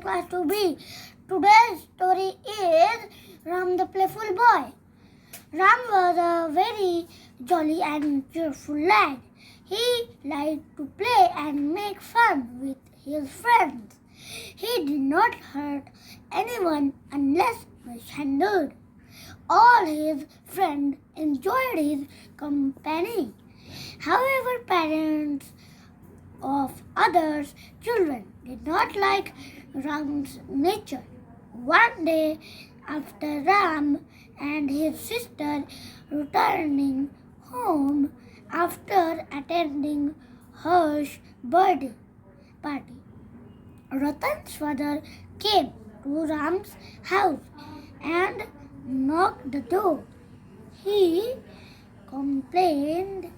in class 2B. Today's story is Ram the Playful Boy. Ram was a very jolly and cheerful lad. He liked to play and make fun with his friends. He did not hurt anyone unless mishandled. All his friends enjoyed his company. However, parents of others' children did not like Ram's nature. One day, after Ram and his sister returning home after attending Harsh's birthday party, Ratan's father came to Ram's house and knocked the door. He complained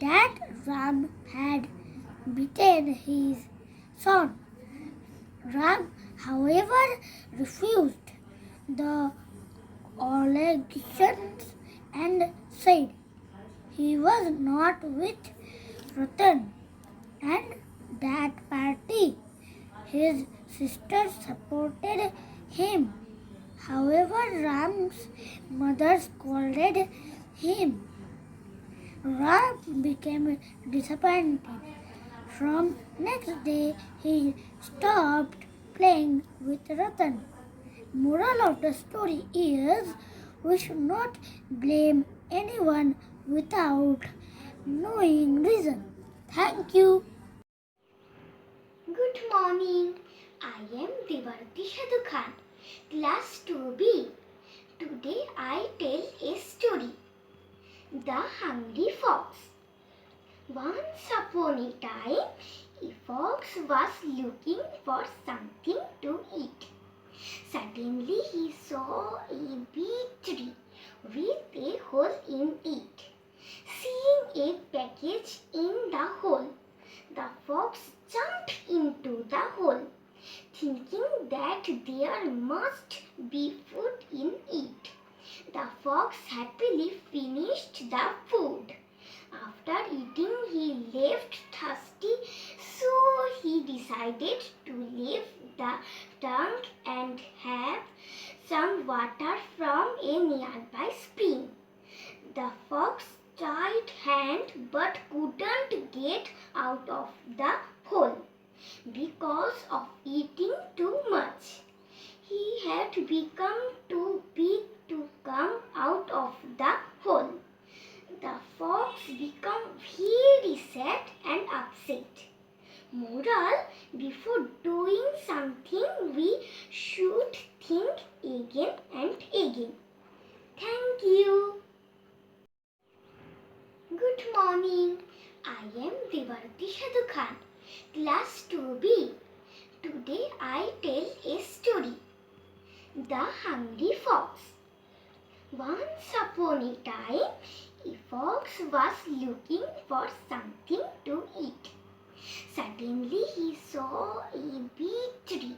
that Ram had beaten his son. Ram, however, refused the allegations and said he was not with Ratan and that party. His sister supported him. However, Ram's mother scolded him. Ram became disappointed. From next day, he stopped playing with Ratan. Moral of the story is we should not blame anyone without knowing reason. Thank you. Good morning. I am Devarti Shadu Khan, class 2B. Today I tell a story. The Hungry Fox. Once upon a time, a fox was looking for something to eat. Suddenly he saw a big tree with a hole in it. Seeing a package in the hole, the fox jumped into the hole, thinking that there must be food in it. The fox happily finished the food. After eating, he left thirsty, so he decided to leave the tank and have some water from a nearby spring. The fox tried hand but couldn't get out of the hole because of eating too much. He had become too big to come out of the hole. The fox became very sad and upset. Moral: before doing something, we should think again and again. Thank you. Good morning. I am Devarti Shadu Khan, class 2B. Today I tell a story. The Hungry Fox. Once upon a time, a fox was looking for something to eat. Suddenly he saw a big tree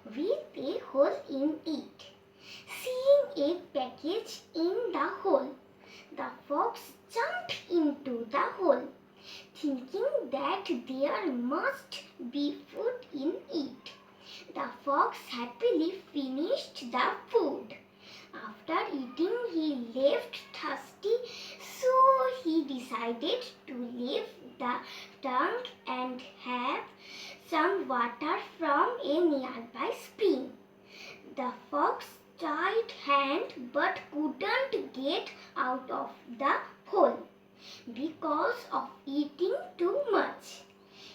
with a hole in it. Seeing a package in the hole, the fox jumped into the hole, thinking that there must be food in it. The fox happily finished the food. After eating, he left thirsty, so he decided to leave the tank and have some water from a nearby spring. The fox tried hand but couldn't get out of the hole because of eating too much.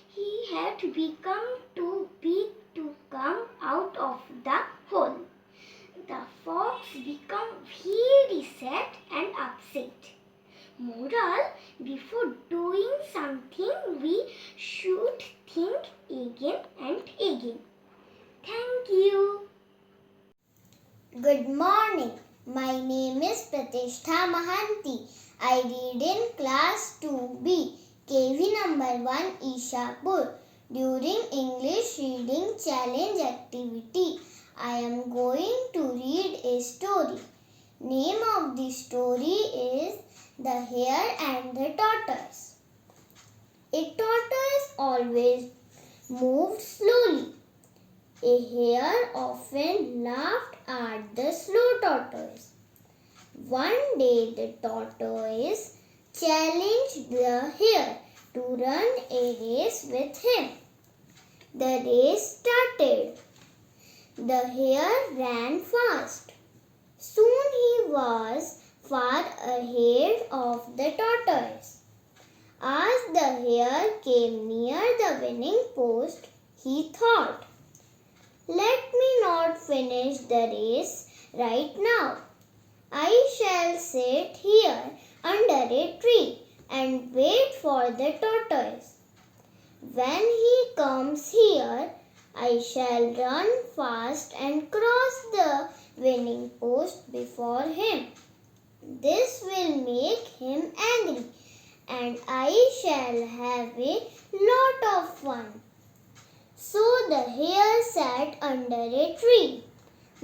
He had become too big to come out of the hole. The fox became very sad and upset. Moral: before doing something, we should think again and again. Thank you. Good morning. My name is Pratishtha Mahanti. I read in class 2B, KV number 1, Ishapur. During English Reading Challenge activity, I am going to read a story. Name of the story is The Hare and the Tortoise. A tortoise always moved slowly. A hare often laughed at the slow tortoise. One day the tortoise challenged the hare to run a race with him. The race started. The hare ran fast. Soon he was far ahead of the tortoise. As the hare came near the winning post, he thought, "Let me not finish the race right now. I shall sit here under a tree and wait for the tortoise. When he comes here, I shall run fast and cross the winning post before him. This will make him angry, and I shall have a lot of fun." So the hare sat under a tree.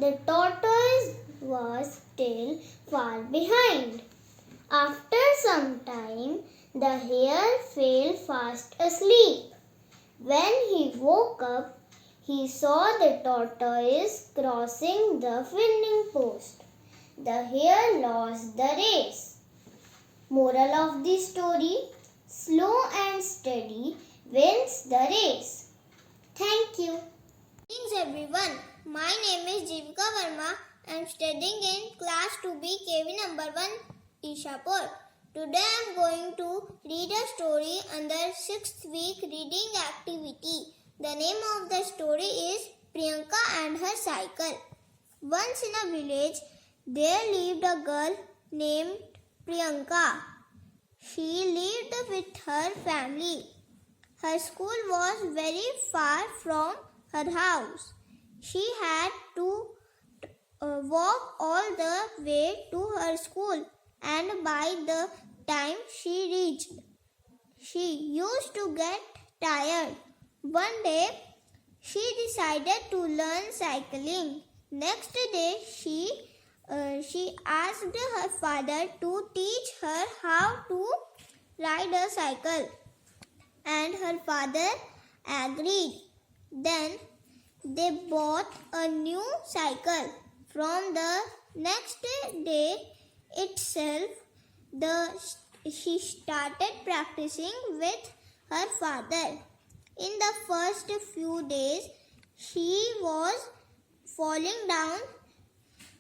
The tortoise was still far behind. After some time, the hare fell fast asleep. When he woke up, he saw the tortoise crossing the winning post. The hare lost the race. Moral of the story: slow and steady wins the race. Thank you. Greetings everyone. My name is Jivika Verma. I am studying in class 2B KV number 1 Ishapur. Today I am going to read a story under 6th week reading activity. The name of the story is Priyanka and her cycle. Once in a village there lived a girl named Priyanka. She lived with her family. Her school was very far from her house. She had to walk all the way to her school, and by the time she reached, she used to get tired. One day, she decided to learn cycling. Next day, she asked her father to teach her how to ride a cycle, and her father agreed. Then they bought a new cycle. From the next day itself, she started practicing with her father. In the first few days, she was falling down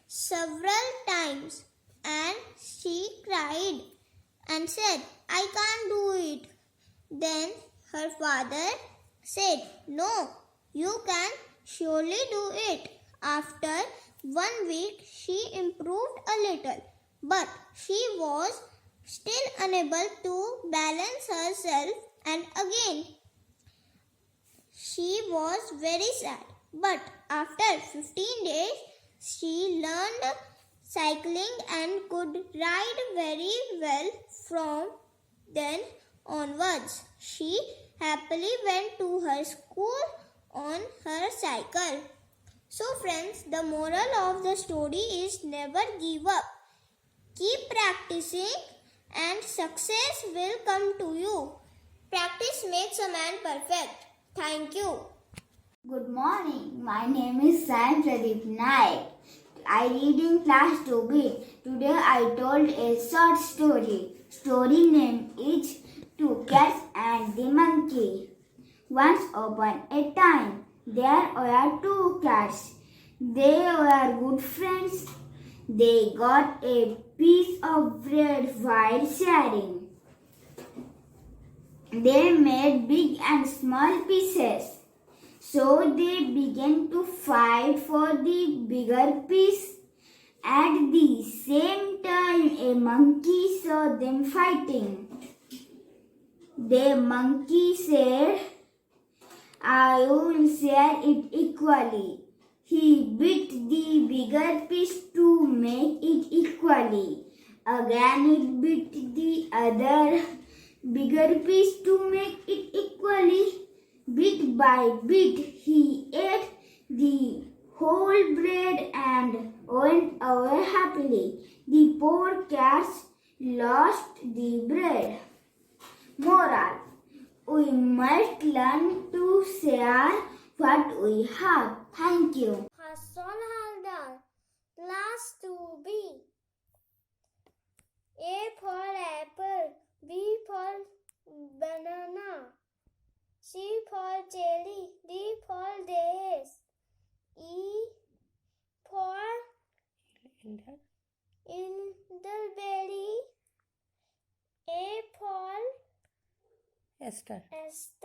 several times, and she cried and said, "I can't do it." Then her father said, "No, you can surely do it." After 1 week, she improved a little, but she was still unable to balance herself, and again she was very sad. But after 15 days, she learned cycling and could ride very well. From then onwards, she happily went to her school on her cycle. So friends, the moral of the story is never give up. Keep practicing and success will come to you. Practice makes a man perfect. Thank you. Good morning. My name is Sai Pradeep Naik. I read in class 2B. Today I told a short story. Story name is Two Cats and the Monkey. Once upon a time, there were two cats. They were good friends. They got a piece of bread while sharing. They made big and small pieces. So they began to fight for the bigger piece. At the same time, a monkey saw them fighting. The monkey said, "I will share it equally." He bit the bigger piece to make it equally. Again it bit the other bigger piece to make it equally. Bit by bit he ate the whole bread and went away happily. The poor cats lost the bread. Moral: we must learn to share what we have. Thank you. Hassan Haldar, Class 2B. A for apple, B for banana, C for cherry, D for dates, E for elderberry, A for Esther. Esther.